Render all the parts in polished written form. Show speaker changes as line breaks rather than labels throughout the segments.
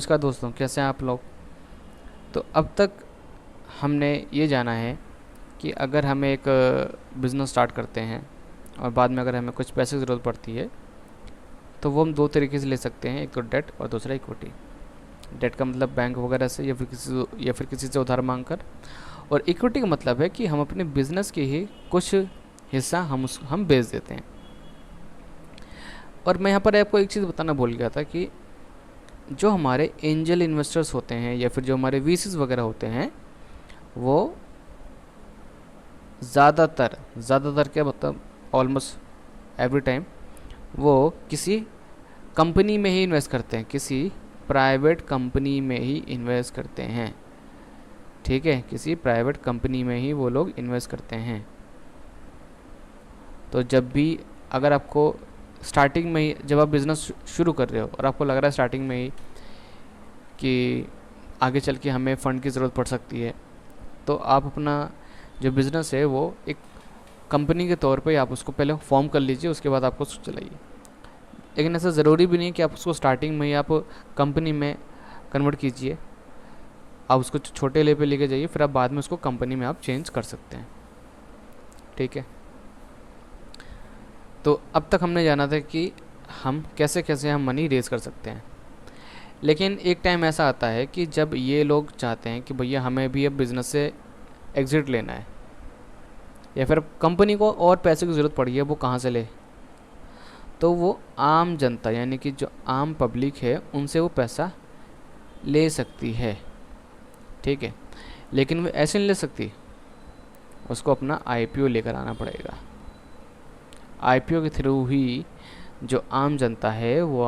नमस्कार दोस्तों, कैसे हैं आप लोग। तो अब तक हमने ये जाना है कि अगर हमें एक बिज़नेस स्टार्ट करते हैं और बाद में अगर हमें कुछ पैसे की ज़रूरत पड़ती है तो वो हम दो तरीके से ले सकते हैं, एक तो डेट और दूसरा इक्विटी। डेट का मतलब बैंक वगैरह से या फिर किसी से उधार मांग कर, और इक्विटी का मतलब है कि हम अपने बिज़नेस के ही कुछ हिस्सा हम बेच देते हैं। और मैं यहाँ पर आपको एक चीज़ बताना भूल गया था कि जो हमारे एंजल इन्वेस्टर्स होते हैं या फिर जो हमारे वीसीज वगैरह होते हैं, वो ज़्यादातर क्या मतलब ऑलमोस्ट एवरी टाइम वो किसी कंपनी में ही इन्वेस्ट करते हैं, किसी प्राइवेट कंपनी में ही इन्वेस्ट करते हैं। ठीक है, किसी प्राइवेट कंपनी में ही वो लोग इन्वेस्ट करते हैं। तो जब भी अगर आपको स्टार्टिंग में ही, जब आप बिज़नेस शुरू कर रहे हो और आपको लग रहा है स्टार्टिंग में ही कि आगे चल के हमें फ़ंड की ज़रूरत पड़ सकती है, तो आप अपना जो बिज़नेस है वो एक कंपनी के तौर पे आप उसको पहले फॉर्म कर लीजिए, उसके बाद आपको उसको चलाइए। लेकिन ऐसा ज़रूरी भी नहीं है कि आप उसको स्टार्टिंग में ही आप कंपनी में कन्वर्ट कीजिए। आप उसको छोटे लेवल पे लेके जाइए, फिर आप बाद में उसको कंपनी में आप चेंज कर सकते हैं। ठीक है, तो अब तक हमने जाना था कि हम कैसे हम मनी रेज़ कर सकते हैं। लेकिन एक टाइम ऐसा आता है कि जब ये लोग चाहते हैं कि भैया हमें भी अब बिज़नेस से एग्ज़िट लेना है, या फिर कंपनी को और पैसे की ज़रूरत पड़ी है, वो कहाँ से ले। तो वो आम जनता यानी कि जो आम पब्लिक है उनसे वो पैसा ले सकती है। ठीक है, लेकिन वो ऐसे नहीं ले सकती, उसको अपना आईपीओ लेकर आना पड़ेगा। आईपीओ के थ्रू ही जो आम जनता है वो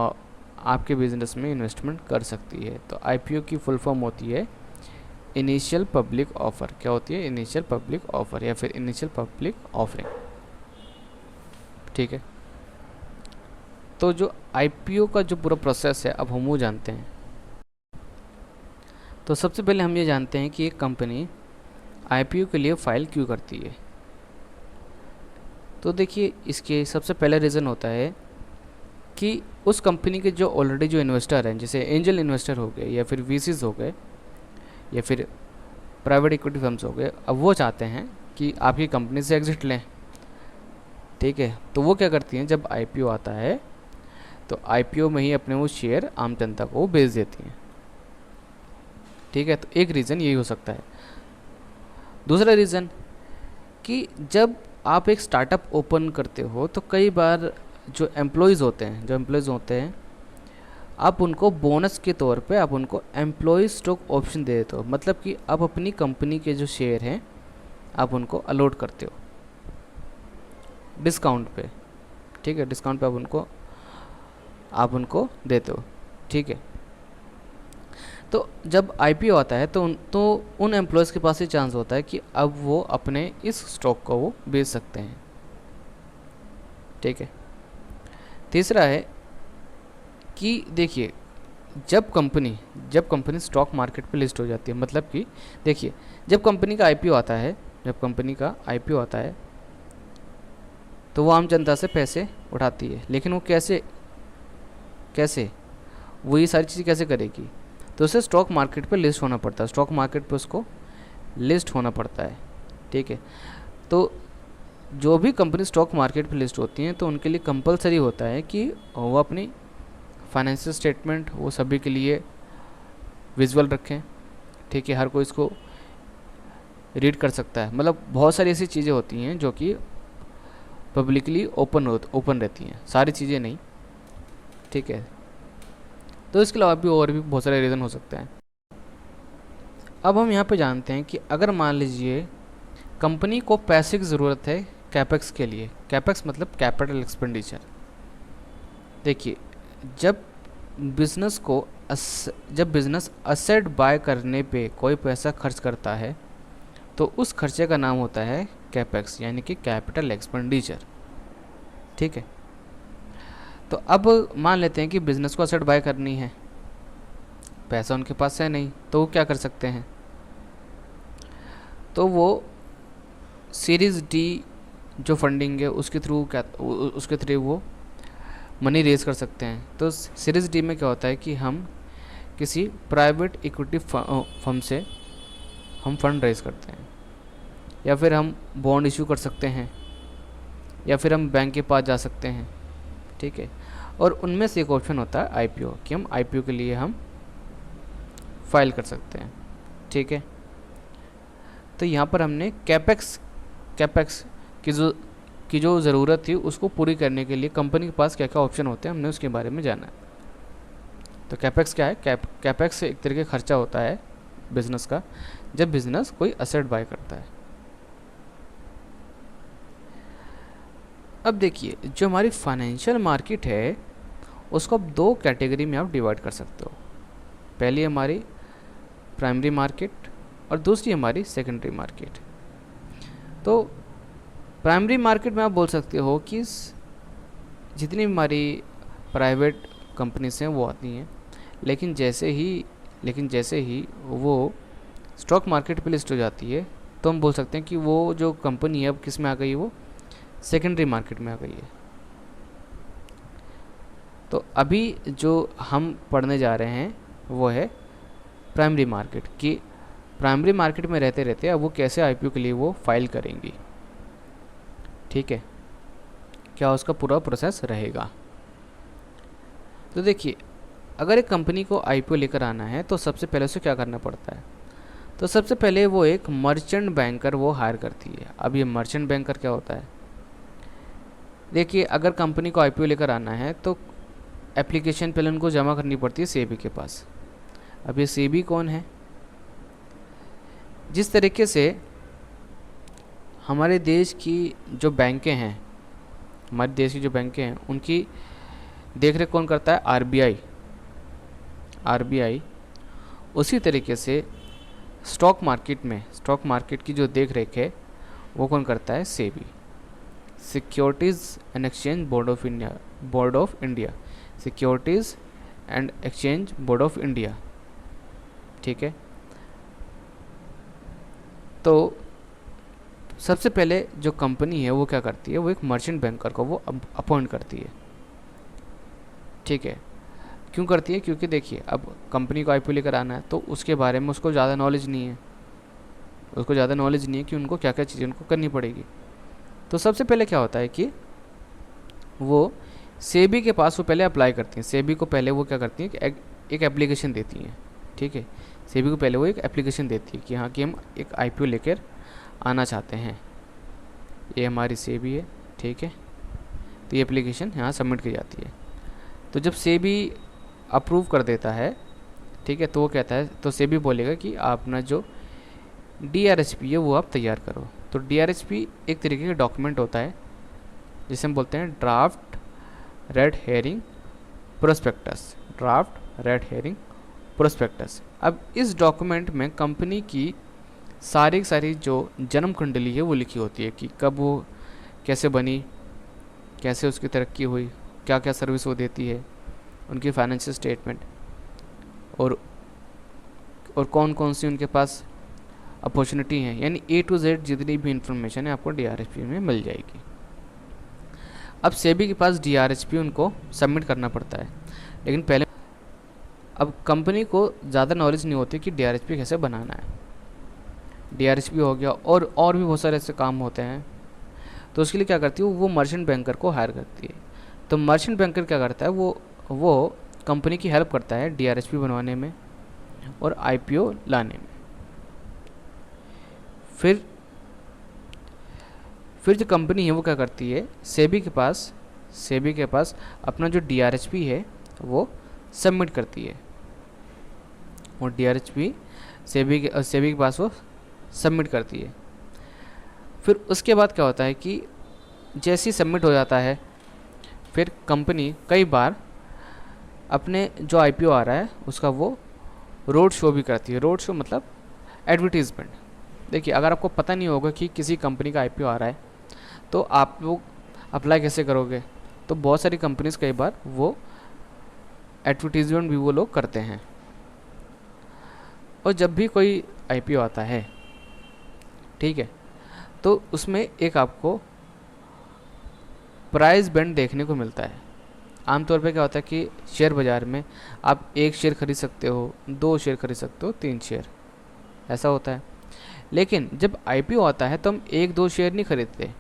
आपके बिज़नेस में इन्वेस्टमेंट कर सकती है। तो आईपीओ की फुल फॉर्म होती है इनिशियल पब्लिक ऑफ़र। क्या होती है? इनिशियल पब्लिक ऑफ़र या फिर इनिशियल पब्लिक ऑफरिंग। ठीक है, तो जो आईपीओ का जो पूरा प्रोसेस है अब हम वो जानते हैं। तो सबसे पहले हम ये जानते हैं कि एक कंपनी आईपीओ के लिए फ़ाइल क्यों करती है। तो देखिए, इसके सबसे पहला रीज़न होता है कि उस कंपनी के जो ऑलरेडी जो इन्वेस्टर हैं, जैसे एंजल इन्वेस्टर हो गए या फिर वीसीज हो गए या फिर प्राइवेट इक्विटी फर्म्स हो गए, अब वो चाहते हैं कि आपकी कंपनी से एग्जिट लें। ठीक है, तो वो क्या करती हैं, जब आईपीओ आता है तो आईपीओ में ही अपने वो शेयर आम जनता को बेच देती हैं। ठीक है, तो एक रीज़न यही हो सकता है। दूसरा रीज़न कि जब आप एक स्टार्टअप ओपन करते हो तो कई बार जो एम्प्लॉयज़ होते हैं आप उनको बोनस के तौर पे आप उनको एम्प्लॉय स्टॉक ऑप्शन दे देते हो। मतलब कि आप अपनी कंपनी के जो शेयर हैं आप उनको अलॉट करते हो डिस्काउंट पे। ठीक है, डिस्काउंट पे आप उनको देते हो। ठीक है, तो जब आईपीओ आता है तो उन एम्प्लॉयज़ के पास ये चांस होता है कि अब वो अपने इस स्टॉक को वो बेच सकते हैं। ठीक है, तीसरा है कि देखिए, जब कंपनी स्टॉक मार्केट पे लिस्ट हो जाती है, मतलब कि देखिए, जब कंपनी का आईपीओ आता है तो वो आम जनता से पैसे उठाती है। लेकिन वो कैसे वो ये सारी चीज़ें कैसे करेगी? तो उसे स्टॉक मार्केट पे लिस्ट होना पड़ता है, स्टॉक मार्केट पे उसको लिस्ट होना पड़ता है। ठीक है, तो जो भी कंपनी स्टॉक मार्केट पे लिस्ट होती हैं तो उनके लिए कंपलसरी होता है कि वो अपनी फाइनेंशियल स्टेटमेंट वो सभी के लिए विजुअल रखें। ठीक है, हर कोई इसको रीड कर सकता है। मतलब बहुत सारी ऐसी चीज़ें होती हैं जो कि पब्लिकली ओपन रहती हैं, सारी चीज़ें नहीं। ठीक है, तो इसके अलावा भी और भी बहुत सारे रीज़न हो सकते हैं। अब हम यहाँ पे जानते हैं कि अगर मान लीजिए कंपनी को पैसे की ज़रूरत है कैपेक्स के लिए। कैपेक्स मतलब कैपिटल एक्सपेंडिचर। देखिए, जब बिज़नेस असेट बाय करने पे कोई पैसा खर्च करता है तो उस खर्चे का नाम होता है कैपेक्स यानी कि कैपिटल एक्सपेंडिचर। ठीक है, तो अब मान लेते हैं कि बिज़नेस को असेट बाय करनी है, पैसा उनके पास है नहीं, तो वो क्या कर सकते हैं? तो वो सीरीज़ डी जो फंडिंग है उसके थ्रू वो मनी रेज़ कर सकते हैं। तो सीरीज़ डी में क्या होता है कि हम किसी प्राइवेट इक्विटी फर्म से हम फंड रेज करते हैं, या फिर हम बॉन्ड इशू कर सकते हैं, या फिर हम बैंक के पास जा सकते हैं, ठीक है। और उनमें से एक ऑप्शन होता है आईपीओ, कि हम आईपीओ के लिए हम फाइल कर सकते हैं, ठीक है। तो यहाँ पर हमने कैपेक्स की जो ज़रूरत थी उसको पूरी करने के लिए कंपनी के पास क्या क्या ऑप्शन होते हैं, हमने उसके बारे में जाना। तो कैपेक्स क्या है? कैपेक्स एक तरीके का खर्चा होता है बिजनेस का, जब बिजनेस कोई असेट बाय करता है। अब देखिए, जो हमारी फाइनेंशियल मार्केट है उसको आप दो कैटेगरी में आप डिवाइड कर सकते हो। पहली हमारी प्राइमरी मार्केट और दूसरी हमारी सेकेंडरी मार्केट। तो प्राइमरी मार्केट में आप बोल सकते हो कि जितनी हमारी प्राइवेट कंपनीज हैं वो आती हैं, लेकिन जैसे ही वो स्टॉक मार्केट पे लिस्ट हो जाती है तो हम बोल सकते हैं कि वो जो कंपनी है अब किस में आ गई है, वो सेकेंडरी मार्केट में आ गई है। तो अभी जो हम पढ़ने जा रहे हैं वो है प्राइमरी मार्केट, कि प्राइमरी मार्केट में रहते रहते अब वो कैसे आईपीओ के लिए वो फाइल करेंगी, ठीक है, क्या उसका पूरा प्रोसेस रहेगा। तो देखिए, अगर एक कंपनी को आईपीओ लेकर आना है तो सबसे पहले उसे क्या करना पड़ता है? तो सबसे पहले वो एक मर्चेंट बैंकर वो हायर करती है। अब ये मर्चेंट बैंकर क्या होता है? देखिए, अगर कंपनी को आईपीओ लेकर आना है तो एप्लीकेशन पहले उनको जमा करनी पड़ती है सेबी के पास। अब ये सेबी कौन है? जिस तरीके से हमारे देश की जो बैंकें हैं, उनकी देखरेख कौन करता है? आरबीआई। उसी तरीके से स्टॉक मार्केट की जो देख रेख है वो कौन करता है? SEBI, securities and exchange board of India, securities and exchange board of India, ठीक है। तो सबसे पहले जो कंपनी है वो क्या करती है? वो एक मर्चेंट बैंकर को वो अपॉइंट करती है, ठीक है। क्यों करती है? क्योंकि देखिए, अब कंपनी को आईपीओ लेकर आना है तो उसके बारे में उसको ज़्यादा नॉलेज नहीं है कि उनको क्या क्या चीज़ें उनको करनी पड़ेगी। तो सबसे पहले क्या होता है कि वो सेबी के पास वो पहले अप्लाई करती हैं। सेबी को पहले वो क्या करती हैं कि एक एप्लीकेशन देती हैं, ठीक है। सेबी को पहले वो एक एप्लीकेशन देती है कि हाँ, कि हम एक आईपीओ लेकर आना चाहते हैं। ये हमारी सेबी है, ठीक है। तो ये एप्लीकेशन यहाँ सबमिट की जाती है। तो जब सेबी अप्रूव कर देता है, ठीक है, तो वो कहता है, तो सेबी बोलेगा कि आप अपना जो डीआरएचपी है वो आप तैयार करो। तो डीआरएचपी एक तरीके का डॉक्यूमेंट होता है जिसे हम बोलते हैं ड्राफ्ट रेड हेरिंग प्रोस्पेक्टस। अब इस डॉक्यूमेंट में कंपनी की सारी जो जन्म कुंडली है वो लिखी होती है, कि कब वो कैसे बनी, कैसे उसकी तरक्की हुई, क्या क्या सर्विस वो देती है, उनकी फाइनेंशियल स्टेटमेंट, और कौन कौन सी उनके पास अपॉर्चुनिटी हैं, यानी A to Z जितनी भी इंफॉर्मेशन है आपको डीआरएचपी में मिल जाएगी। अब सेबी के पास डीआरएचपी उनको सबमिट करना पड़ता है, लेकिन पहले अब कंपनी को ज़्यादा नॉलेज नहीं होती कि डीआरएचपी कैसे बनाना है। डीआरएचपी हो गया और भी बहुत सारे ऐसे काम होते हैं। तो उसके लिए क्या करती है? वो मर्चेंट बैंकर को हायर करती है। तो मर्चेंट बैंकर क्या करता है? वो कंपनी की हेल्प करता है डीआरएचपी बनवाने में और आईपीओ लाने में। फिर जो कंपनी है वो क्या करती है? सेबी के पास अपना जो डीआरएचपी है वो सबमिट करती है, और डीआरएचपी सेबी के पास वो सबमिट करती है। फिर उसके बाद क्या होता है कि जैसे ही सबमिट हो जाता है, फिर कंपनी कई बार अपने जो आईपीओ आ रहा है उसका वो रोड शो भी करती है। रोड शो मतलब एडवर्टीज़मेंट। देखिए, अगर आपको पता नहीं होगा कि किसी कंपनी का आईपीओ आ रहा है तो आप लोग अप्लाई कैसे करोगे? तो बहुत सारी कंपनीज कई बार वो एडवर्टीज़मेंट भी वो लोग करते हैं। और जब भी कोई आईपीओ आता है, ठीक है, तो उसमें एक आपको प्राइस बैंड देखने को मिलता है। आमतौर पे क्या होता है कि शेयर बाज़ार में आप 1 शेयर खरीद सकते हो, 2 शेयर खरीद सकते हो, 3 शेयर, ऐसा होता है। लेकिन जब आईपीओ आता है तो हम 1-2 शेयर नहीं खरीदते,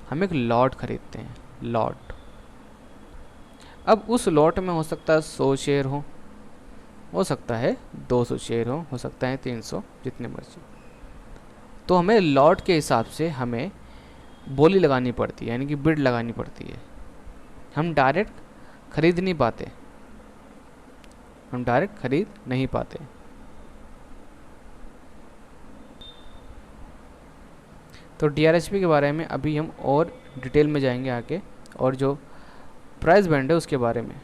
हम एक लॉट खरीदते हैं, लॉट। अब उस लॉट में हो सकता है 100 शेयर हो सकता है 200 शेयर हो सकता है 300, जितने मर्जी। तो हमें लॉट के हिसाब से हमें बोली लगानी पड़ती है, यानी कि बिड लगानी पड़ती है। हम डायरेक्ट खरीद नहीं पाते, हम डायरेक्ट खरीद नहीं पाते। तो डीआरएचपी के बारे में अभी हम और डिटेल में जाएंगे आगे, और जो प्राइस बैंड है उसके बारे में।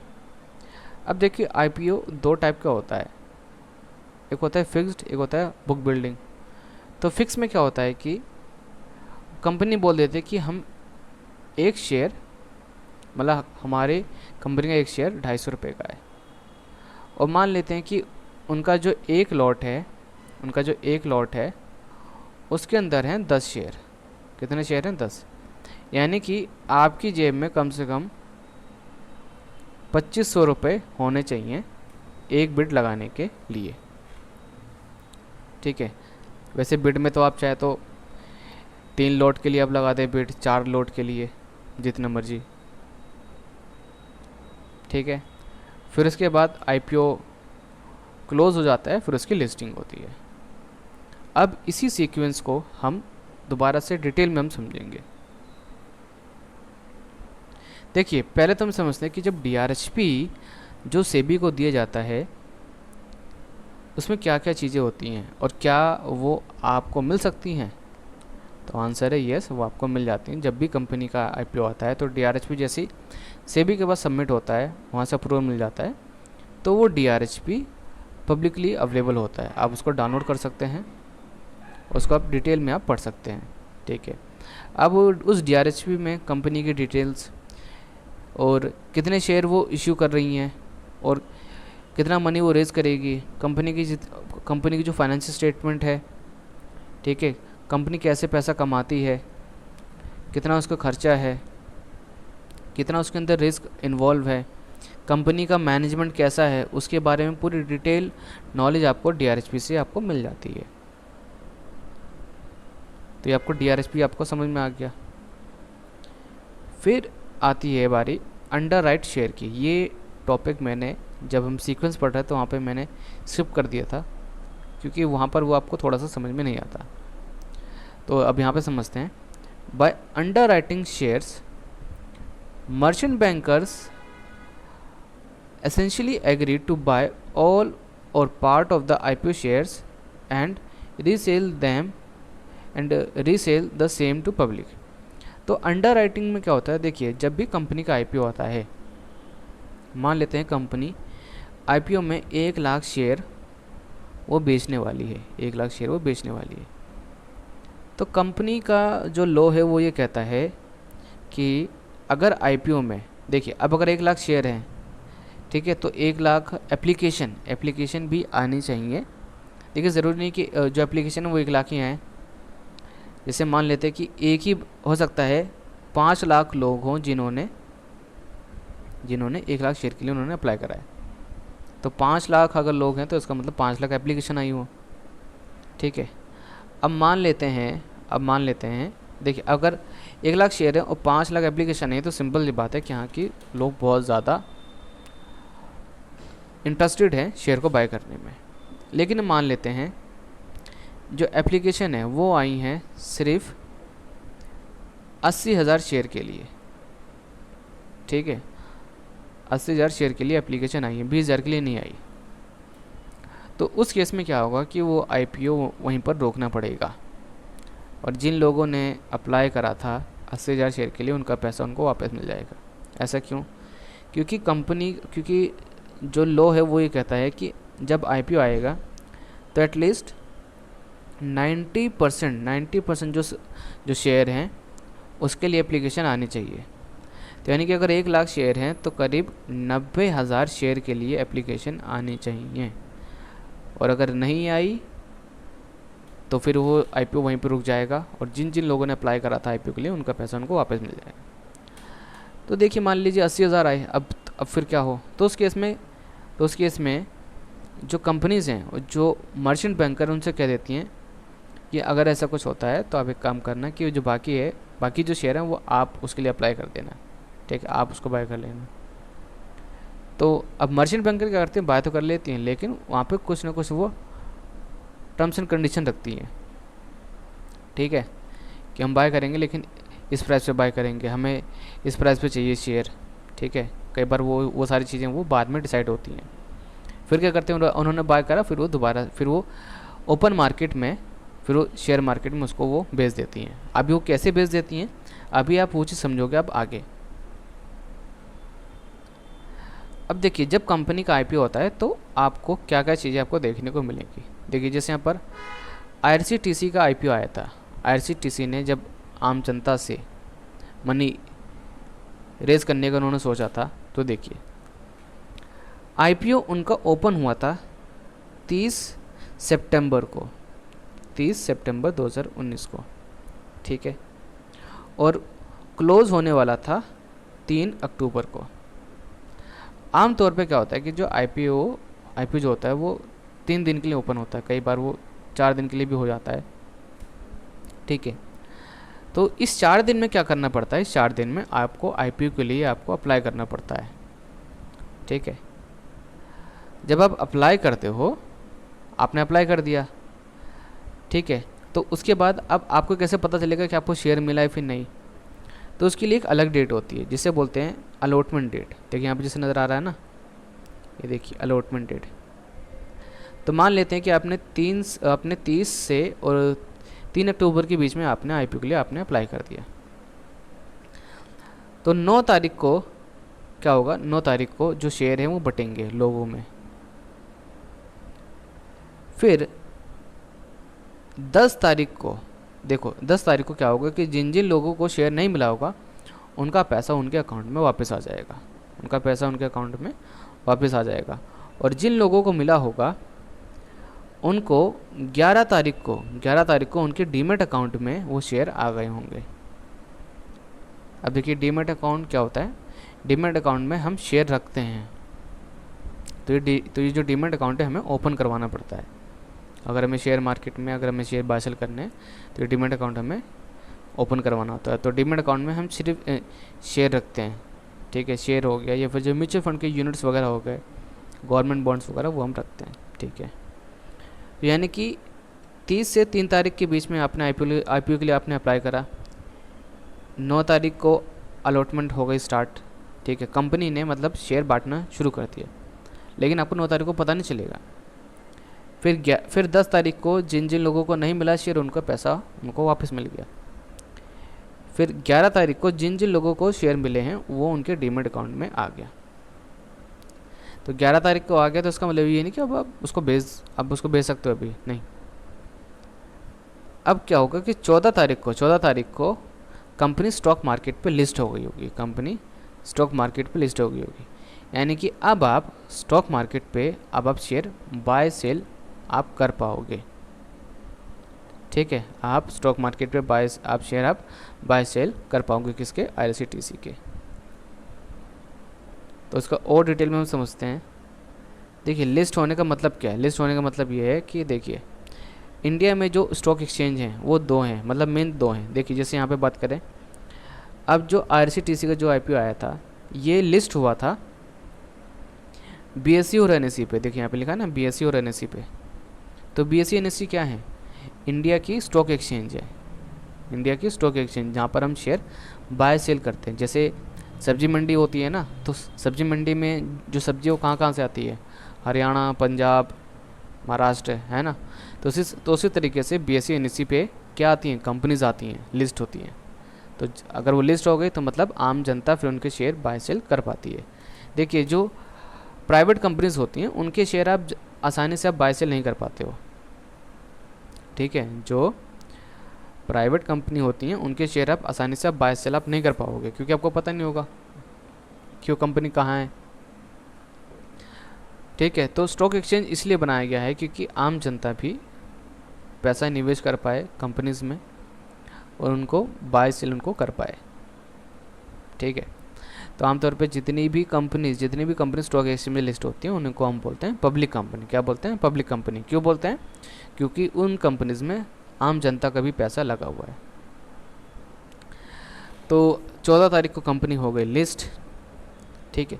अब देखिए आईपीओ 2 टाइप का होता है, एक होता है फिक्स्ड, एक होता है बुक बिल्डिंग। तो फिक्स में क्या होता है कि कंपनी बोल देते हैं कि हम एक शेयर, मतलब हमारे कंपनी का एक शेयर 250 रुपये का है, और मान लेते हैं कि उनका जो एक लॉट है उसके अंदर हैं 10 शेयर। कितने शेयर हैं? 10। यानी कि आपकी जेब में कम से कम 2500 रुपये होने चाहिए एक बिड लगाने के लिए, ठीक है। वैसे बिड में तो आप चाहे तो 3 लॉट के लिए आप लगा दें बिड, 4 लॉट के लिए, जितना मर्जी, ठीक है। फिर उसके बाद आईपीओ क्लोज हो जाता है, फिर उसकी लिस्टिंग होती है। अब इसी सीक्वेंस को हम दोबारा से डिटेल में हम समझेंगे। देखिए पहले तो हम समझते हैं कि जब डीआरएचपी जो सेबी को दिया जाता है उसमें क्या क्या चीज़ें होती हैं और क्या वो आपको मिल सकती हैं। तो आंसर है यस, वो आपको मिल जाती हैं। जब भी कंपनी का आईपीओ आता है तो डीआरएचपी जैसे सेबी के पास सबमिट होता है, वहाँ से अप्रूवल मिल जाता है, तो वो डीआरएचपी पब्लिकली अवेलेबल होता है। आप उसको डाउनलोड कर सकते हैं, उसको आप डिटेल में आप पढ़ सकते हैं, ठीक है। अब उस डीआरएचपी में कंपनी की डिटेल्स और कितने शेयर वो इश्यू कर रही हैं और कितना मनी वो रेज़ करेगी, कंपनी की जो फाइनेंशियल स्टेटमेंट है, ठीक है, कंपनी कैसे पैसा कमाती है, कितना उसका खर्चा है, कितना उसके अंदर रिस्क इन्वॉल्व है, कंपनी का मैनेजमेंट कैसा है, उसके बारे में पूरी डिटेल नॉलेज आपको डीआरएचपी से आपको मिल जाती है। तो ये आपको डीआरएचपी आपको समझ में आ गया। फिर आती है बारी अंडरराइट शेयर की। ये टॉपिक मैंने जब हम सीक्वेंस पढ़ रहे थे वहाँ पे मैंने स्किप कर दिया था, क्योंकि वहाँ पर वो आपको थोड़ा सा समझ में नहीं आता। तो अब यहाँ पे समझते हैं। By underwriting shares, merchant bankers essentially agreed to buy all or part of the IPO shares and resell the same to public। तो अंडरराइटिंग में क्या होता है, देखिए जब भी कंपनी का आईपीओ आता है, मान लेते हैं कंपनी आईपीओ में 1 लाख शेयर वो बेचने वाली है, 1 लाख शेयर वो बेचने वाली है। तो कंपनी का जो लॉ है वो ये कहता है कि अगर आईपीओ में, देखिए अब अगर 1 लाख शेयर हैं, ठीक है, तो 1 लाख एप्लीकेशन भी आनी चाहिए। देखिए ज़रूरी नहीं कि जो एप्लीकेशन है वो 1 लाख ही आए। जैसे मान लेते हैं कि एक ही हो सकता है 5 लाख लोग हों जिन्होंने 1 लाख शेयर के लिए उन्होंने अप्लाई करा है। तो 5 लाख अगर लोग हैं तो इसका मतलब 5 लाख एप्लीकेशन आई हो, ठीक है। अब मान लेते हैं देखिए अगर 1 लाख शेयर है और 5 लाख एप्लीकेशन है, तो सिंपल सी बात है कि यहाँ की लोग बहुत ज़्यादा इंटरेस्टेड है शेयर को बाय करने में। लेकिन मान लेते हैं जो एप्लीकेशन है वो आई हैं सिर्फ 80,000 शेयर के लिए, ठीक है, 80,000 शेयर के लिए एप्लीकेशन आई है, 20,000 के लिए नहीं आई। तो उस केस में क्या होगा कि वो आईपीओ वहीं पर रोकना पड़ेगा, और जिन लोगों ने अप्लाई करा था 80,000 शेयर के लिए उनका पैसा उनको वापस मिल जाएगा। ऐसा क्यों? क्योंकि जो लॉ है वो ये कहता है कि जब आईपीओ आएगा तो एटलीस्ट 90% जो शेयर हैं उसके लिए एप्लीकेशन आनी चाहिए। तो यानी कि अगर 1 लाख शेयर हैं तो करीब 90,000 शेयर के लिए एप्लीकेशन आनी चाहिए, और अगर नहीं आई तो फिर वो आईपीओ वहीं पर रुक जाएगा, और जिन जिन लोगों ने अप्लाई करा था आईपीओ के लिए उनका पैसा उनको वापस मिल जाएगा। तो देखिए मान लीजिए 80,000 आए, अब अब फिर क्या हो, तो उस केस में जो कंपनीज़ हैं, जो मर्चेंट बैंकर, उनसे कह देती हैं कि अगर ऐसा कुछ होता है तो आप एक काम करना कि जो बाकी जो शेयर हैं वो आप उसके लिए अप्लाई कर देना, ठीक है, आप उसको बाय कर लेना। तो अब मर्चेंट बैंकर क्या करते हैं, बाय तो कर लेती हैं, लेकिन वहाँ पे कुछ ना कुछ वो टर्म्स एंड कंडीशन रखती हैं, ठीक है, कि हम बाय करेंगे लेकिन इस प्राइस पे बाय करेंगे, हमें इस प्राइस पे चाहिए शेयर, ठीक है। कई बार वो सारी चीज़ें वो बाद में डिसाइड होती हैं। फिर क्या करते हैं, उन्होंने बाय करा, फिर वो ओपन मार्केट में, फिर वो शेयर मार्केट में उसको वो बेच देती हैं। अभी वो कैसे बेच देती हैं, अभी आप वो चीज़ समझोगे अब आगे। अब देखिए, जब कंपनी का आईपीओ होता है तो आपको क्या क्या चीज़ें आपको देखने को मिलेंगी। देखिए, जैसे यहाँ पर आईआरसीटीसी का आईपीओ आया था। आईआरसीटीसी ने जब आम जनता से मनी रेज करने का उन्होंने सोचा था, तो देखिए आईपीओ उनका ओपन हुआ था 30 सितंबर को, 30 सितंबर 2019 को, ठीक है, और क्लोज़ होने वाला था 3 अक्टूबर को। आमतौर पे क्या होता है कि जो आईपीओ जो होता है वो 3 दिन के लिए ओपन होता है, कई बार वो 4 दिन के लिए भी हो जाता है, ठीक है। तो इस 4 दिन में क्या करना पड़ता है, इस 4 दिन में आपको आईपीओ के लिए आपको अप्लाई करना पड़ता है, ठीक है। जब आप अप्लाई करते हो, आपने अप्लाई कर दिया, ठीक है, तो उसके बाद अब आपको कैसे पता चलेगा कि आपको शेयर मिला है फिर नहीं, तो उसके लिए एक अलग डेट होती है जिसे बोलते हैं अलॉटमेंट डेट। देखिए यहाँ पे जैसे नज़र आ रहा है ना, ये देखिए अलॉटमेंट डेट। तो मान लेते हैं कि आपने 30 से और 3 अक्टूबर के बीच में आपने आईपीओ के लिए आपने अप्लाई कर दिया। तो 9 तारीख को क्या होगा, 9 तारीख को जो शेयर हैं वो बटेंगे लोगों में। फिर 10 तारीख को, देखो 10 तारीख को क्या होगा कि जिन जिन लोगों को शेयर नहीं मिला होगा उनका पैसा उनके अकाउंट में वापस आ जाएगा, उनका पैसा उनके अकाउंट में वापस आ जाएगा। और जिन लोगों को मिला होगा उनको 11 तारीख को उनके डीमैट अकाउंट में वो शेयर आ गए होंगे। अब देखिए डीमैट अकाउंट क्या होता है, डीमैट अकाउंट में हम शेयर रखते हैं, तो ये जो डीमैट अकाउंट है हमें ओपन करवाना पड़ता है। अगर हमें शेयर मार्केट में अगर हमें शेयर बाय सेल करने हैं तो ये डीमैट अकाउंट हमें ओपन करवाना होता है। तो डीमैट अकाउंट में हम सिर्फ शेयर रखते हैं, ठीक है, शेयर हो गया या फिर जो म्यूचुअल फंड के यूनिट्स वगैरह हो गए, गवर्नमेंट बॉन्ड्स वगैरह, वो हम रखते हैं, ठीक है। यानी कि 30 से 3 तारीख के बीच में आपने आईपीओ के लिए आपने अप्लाई करा, 9 तारीख को अलॉटमेंट हो गई स्टार्ट, ठीक है, कंपनी ने मतलब शेयर बांटना शुरू कर दिया, लेकिन आपको 9 तारीख को पता नहीं चलेगा। फिर 10 तारीख को जिन जिन लोगों को नहीं मिला शेयर उनका पैसा उनको वापस मिल गया। फिर 11 तारीख को जिन जिन लोगों को शेयर मिले हैं वो उनके डीमैट अकाउंट में आ गया। तो 11 तारीख को आ गया तो उसका मतलब ये नहीं कि अब आप उसको बेच सकते हो, अभी नहीं। अब क्या होगा कि 14 तारीख को कंपनी स्टॉक मार्केट पे लिस्ट हो गई होगी, यानी कि अब आप स्टॉक मार्केट पे अब आप शेयर बाय सेल आप कर पाओगे, ठीक है। आप स्टॉक मार्केट पे शेयर आप बाय सेल कर पाओगे, किसके, आईआरसीटीसी के। तो इसका और डिटेल में हम समझते हैं। देखिए लिस्ट होने का मतलब क्या है, लिस्ट होने का मतलब ये है कि देखिए इंडिया में जो स्टॉक एक्सचेंज हैं वो 2 हैं, मतलब मेन 2 हैं। देखिए जैसे यहाँ पे बात करें, अब जो आईआरसीटीसी का जो आईपीओ आया था ये लिस्ट हुआ था बीएसई और एनएसई पे। देखिए यहाँ पे लिखा है ना बीएसई और एनएसई पे। तो बीएसई एनएसई क्या है, इंडिया की स्टॉक एक्सचेंज है, इंडिया की स्टॉक एक्सचेंज जहाँ पर हम शेयर बाय सेल करते हैं। जैसे सब्जी मंडी होती है ना, तो सब्जी मंडी में जो सब्जी वो कहाँ से आती है, हरियाणा, पंजाब, महाराष्ट्र, है ना। तो उसी तरीके से बीएसई एनएसई पे क्या आती हैं, कंपनीज आती हैं, लिस्ट होती हैं। तो अगर वो लिस्ट हो गई तो मतलब आम जनता फिर उनके शेयर बाय सेल कर पाती है। देखिए जो प्राइवेट कंपनीज होती हैं उनके शेयर आप आसानी से आप बाय सेल नहीं कर पाते हो, ठीक है। जो प्राइवेट कंपनी होती हैं उनके शेयर आप आसानी से आप बाय सेल आप नहीं कर पाओगे, क्योंकि आपको पता नहीं होगा कि वो कंपनी कहाँ है, ठीक है। तो स्टॉक एक्सचेंज इसलिए बनाया गया है क्योंकि आम जनता भी पैसा निवेश कर पाए कंपनीज में और उनको बाय सेल उनको कर पाए, ठीक है। तो आमतौर पे जितनी भी कंपनी स्टॉक एक्सचेंज में लिस्ट होती हैं उनको हम बोलते हैं पब्लिक कंपनी। क्या बोलते हैं? Public company. क्यों बोलते हैं? क्योंकि उन कंपनीज में आम जनता का भी पैसा लगा हुआ है। तो 14 तारीख को कंपनी हो गई लिस्ट, ठीक है।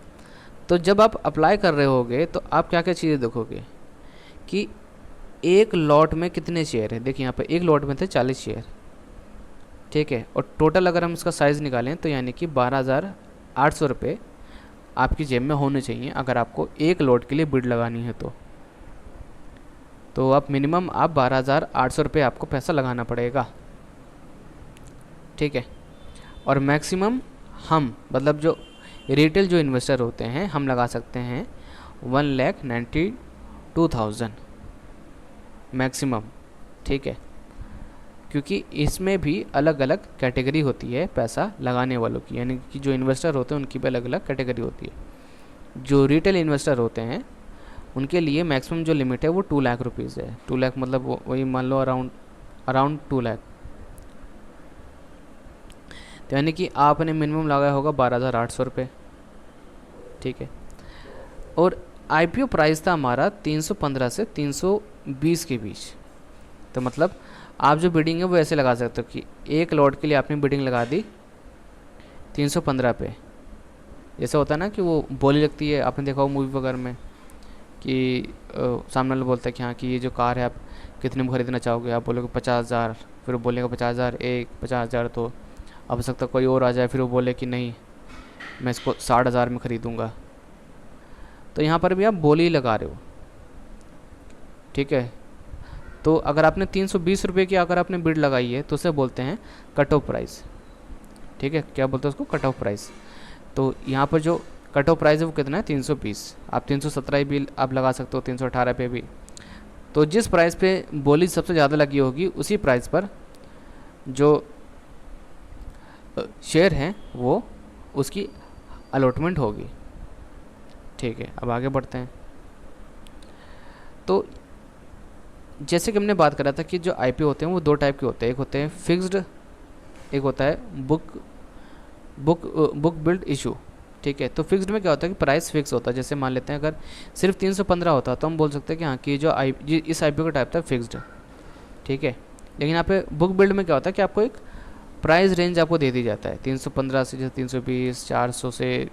तो जब आप अप्लाई कर रहे होगे तो आप क्या क्या चीज़ें देखोगे कि एक लॉट में कितने शेयर हैं। देखिए यहाँ पे एक लॉट में थे 40 शेयर, ठीक है। और टोटल अगर हम इसका साइज़ निकालें तो यानी कि 12,800 रुपये आपकी जेब में होने चाहिए अगर आपको एक लॉट के लिए बिड लगानी है तो आप मिनिमम 12,800 रुपये आपको पैसा लगाना पड़ेगा, ठीक है। और मैक्सिमम हम मतलब जो रिटेल जो इन्वेस्टर होते हैं हम लगा सकते हैं 1,92,000 मैक्सिमम, ठीक है। क्योंकि इसमें भी अलग अलग कैटेगरी होती है पैसा लगाने वालों की, यानी कि जो इन्वेस्टर होते हैं उनकी भी अलग अलग कैटेगरी होती है। जो रिटेल इन्वेस्टर होते हैं उनके लिए मैक्सिमम जो लिमिट है वो 2 लाख रुपीज़ है। 2 लाख मतलब वही मान लो अराउंड 2 लाख। तो यानी कि आपने मिनिमम लगाया होगा 12,800 रुपये, ठीक है। और आईपीओ प्राइस था हमारा 315 से 320 के बीच। तो मतलब आप जो बिडिंग है वो ऐसे लगा सकते हो कि एक लॉट के लिए आपने बिडिंग लगा दी 315 पे। जैसे होता है ना कि वो बोली लगती है, आपने देखा हो मूवी वगैरह में कि सामने वाला बोलता है कि हाँ कि ये जो कार है आप कितने में खरीदना चाहोगे। आप बोलोगे 50,000, फिर वो बोलेगा 50,000 एक, 50,000 तो अब सकता कोई और आ जाए, फिर वो बोले कि नहीं मैं इसको 60,000 में ख़रीदूँगा। तो यहाँ पर भी आप बोली लगा रहे हो, ठीक है। तो अगर आपने 320 रुपये की अगर आपने बिड लगाई है तो उसे बोलते हैं कट ऑफ प्राइस, ठीक है। क्या बोलते हैं उसको? Cut off price. तो यहाँ पर जो कट ऑफ प्राइस है वो कितना है? 320। आप 317 भी आप लगा सकते हो, 318 पे भी। तो जिस प्राइस पे बोली सबसे ज़्यादा लगी होगी उसी प्राइस पर जो शेयर हैं वो उसकी अलॉटमेंट होगी, ठीक है। अब आगे बढ़ते हैं। तो जैसे कि हमने बात करा था कि जो आईपीओ होते हैं वो 2 टाइप के होते हैं। एक होते हैं फिक्स्ड, एक होता है बुक बिल्ड इशू, ठीक है। तो फिक्स्ड में क्या होता है कि प्राइस फिक्स होता है। जैसे मान लेते हैं अगर सिर्फ 315 होता तो हम बोल सकते हैं कि हाँ कि जो इस आईपीओ का टाइप था फिक्स्ड, ठीक है। लेकिन यहाँ पे बुक बिल्ड में क्या होता है कि आपको एक प्राइस रेंज आपको दे दी जाता है 315 से जैसे 320, 400 से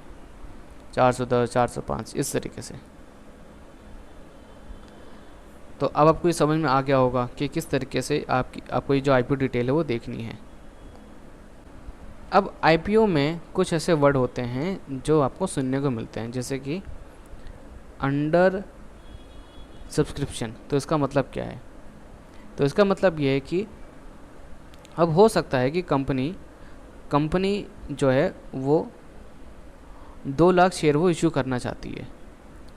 410, 405 इस तरीके से। तो अब आपको ये समझ में आ गया होगा कि किस तरीके से आपको ये जो आईपीओ डिटेल है वो देखनी है। अब आईपीओ में कुछ ऐसे वर्ड होते हैं जो आपको सुनने को मिलते हैं, जैसे कि अंडर सब्सक्रिप्शन। तो इसका मतलब क्या है? तो इसका मतलब ये है कि अब हो सकता है कि कंपनी जो है वो 2 लाख शेयर वो इशू करना चाहती है,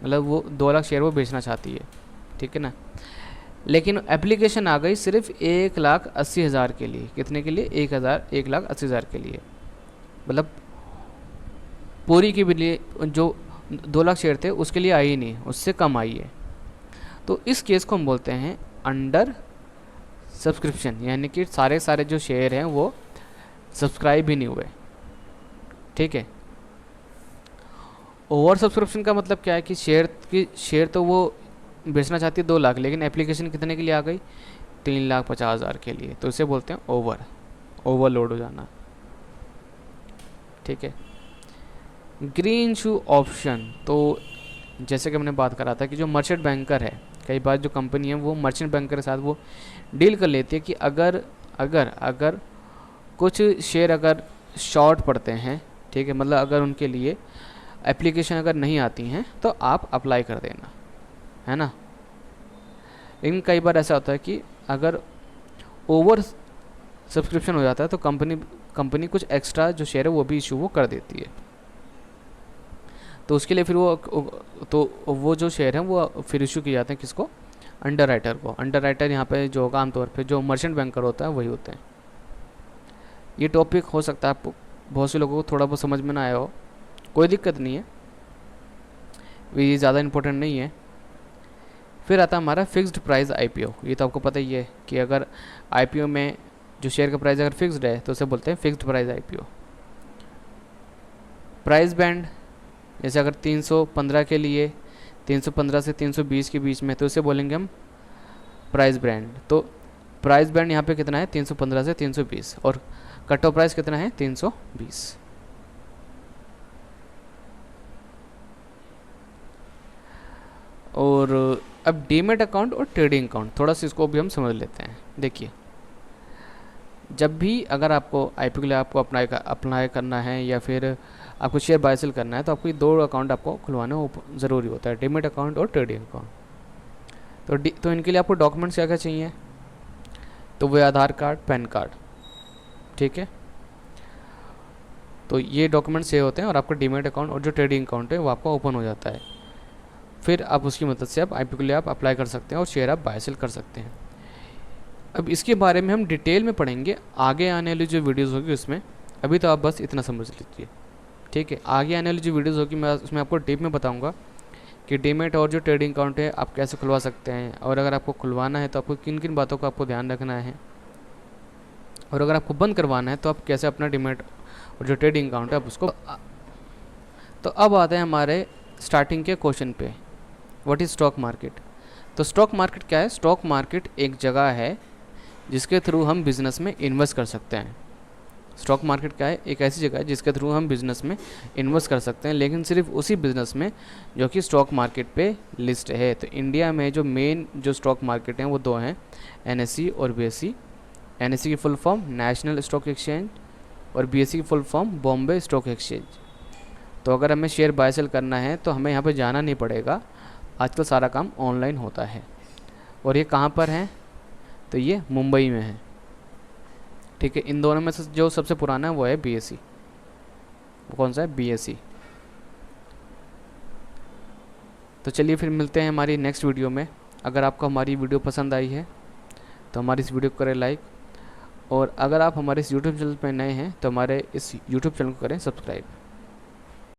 मतलब वो 2 लाख शेयर वो बेचना चाहती है, ठीक है ना। लेकिन एप्लीकेशन आ गई सिर्फ 1,80,000 के लिए। कितने के लिए? 1,80,000 के लिए। मतलब पूरी के लिए जो 2 लाख शेयर थे उसके लिए आई ही नहीं, उससे कम आई है। तो इस केस को हम बोलते हैं अंडर सब्सक्रिप्शन, यानी कि सारे जो शेयर हैं वो सब्सक्राइब ही नहीं हुए, ठीक है। ओवर सब्सक्रिप्शन का मतलब क्या है कि शेयर तो वो बेचना चाहती है 2 लाख, लेकिन एप्लीकेशन कितने के लिए आ गई? 3,50,000 के लिए। तो इसे बोलते हैं ओवरलोड हो जाना, ठीक है। ग्रीन शू ऑप्शन, तो जैसे कि हमने बात करा था कि जो मर्चेंट बैंकर है, कई बार जो कंपनी है वो मर्चेंट बैंकर के साथ वो डील कर लेती है कि अगर कुछ शेयर अगर शॉर्ट पड़ते हैं, ठीक है, मतलब अगर उनके लिए एप्लीकेशन अगर नहीं आती हैं तो आप अप्लाई कर देना, है ना। लेकिन कई बार ऐसा होता है कि अगर ओवर सब्सक्रिप्शन हो जाता है तो कंपनी कुछ एक्स्ट्रा जो शेयर है वो भी इशू वो कर देती है। तो उसके लिए फिर वो जो शेयर हैं वो फिर इशू किए जाते हैं किसको? अंडर राइटर को। अंडर राइटर यहाँ पे जो होगा आमतौर पे जो मर्चेंट बैंकर होता है वही होते हैं। ये टॉपिक हो सकता है आपको बहुत से लोगों को थोड़ा बहुत समझ में ना आया हो, कोई दिक्कत नहीं है, ये ज़्यादा इम्पोर्टेंट नहीं है। फिर आता है हमारा फिक्स्ड प्राइस आईपीओ। ये तो आपको पता ही है कि अगर आईपीओ में जो शेयर का प्राइस अगर फिक्स्ड है तो उसे बोलते हैं fixed price IPO. Price band, जैसे अगर 315 के लिए 315 से 320 के बीच में, तो इसे बोलेंगे हम प्राइस बैंड। तो प्राइस बैंड यहाँ पे कितना है, 315 से 320, और कट ऑफ प्राइस कितना है, 320। और अब डीमेट अकाउंट और ट्रेडिंग अकाउंट, थोड़ा सा इसको भी हम समझ लेते हैं। देखिए, जब भी अगर आपको आईपीओ के लिए आपको अप्लाई करना है या फिर आपको शेयर बाय सेल करना है, तो आपको ये 2 अकाउंट आपको खुलवाना ज़रूरी होता है, डीमेट अकाउंट और ट्रेडिंग अकाउंट। तो इनके लिए आपको डॉक्यूमेंट्स क्या क्या चाहिए, तो वो आधार कार्ड, पैन कार्ड, ठीक है। तो ये डॉक्यूमेंट्स ये होते हैं और आपका डीमेट अकाउंट और जो ट्रेडिंग अकाउंट है वो आपका ओपन हो जाता है। फिर आप उसकी मदद से आप आईपीओ के लिए आप अप्लाई कर सकते हैं और शेयर आप बाय सेल कर सकते हैं। अब इसके बारे में हम डिटेल में पढ़ेंगे आगे आने वाली जो वीडियोज़ होगी उसमें, अभी तो आप बस इतना समझ लीजिए, ठीक है। आगे आने वाली जो वीडियोज़ होगी मैं उसमें आपको डीप में बताऊँगा कि डीमेट और जो ट्रेडिंग अकाउंट है आप कैसे खुलवा सकते हैं, और अगर आपको खुलवाना है तो आपको किन किन बातों का आपको ध्यान रखना है, और अगर आपको बंद करवाना है तो आप कैसे अपना डीमेट और जो ट्रेडिंग अकाउंट है आप उसको। तो अब आते हैं हमारे स्टार्टिंग के क्वेश्चन पे, व्हाट इज़ स्टॉक मार्केट। तो स्टॉक मार्केट क्या है, स्टॉक मार्केट एक जगह है जिसके थ्रू हम बिज़नेस में इन्वेस्ट कर सकते हैं। स्टॉक मार्केट क्या है, एक ऐसी जगह है जिसके थ्रू हम बिज़नेस में इन्वेस्ट कर सकते हैं, लेकिन सिर्फ उसी बिज़नेस में जो कि स्टॉक मार्केट पे लिस्ट है। तो इंडिया में जो मेन जो स्टॉक मार्केट हैं वो 2 हैं, एनएसई और बीएसई। एनएसई की full form national stock exchange और बीएसई की full form Bombay stock exchange. तो अगर हमें शेयर बाय सेल करना है तो हमें यहाँ पर जाना नहीं पड़ेगा, आजकल सारा काम ऑनलाइन होता है। और ये कहाँ पर है, तो ये मुंबई में है, ठीक है। इन दोनों में से जो सबसे पुराना है वो है बीएसई। वो कौन सा है, बीएसई। तो चलिए फिर मिलते हैं हमारी नेक्स्ट वीडियो में। अगर आपको हमारी वीडियो पसंद आई है तो हमारी इस वीडियो को करें लाइक, और अगर आप हमारे इस यूट्यूब चैनल पर नए हैं तो हमारे इस यूट्यूब चैनल को करें सब्सक्राइब।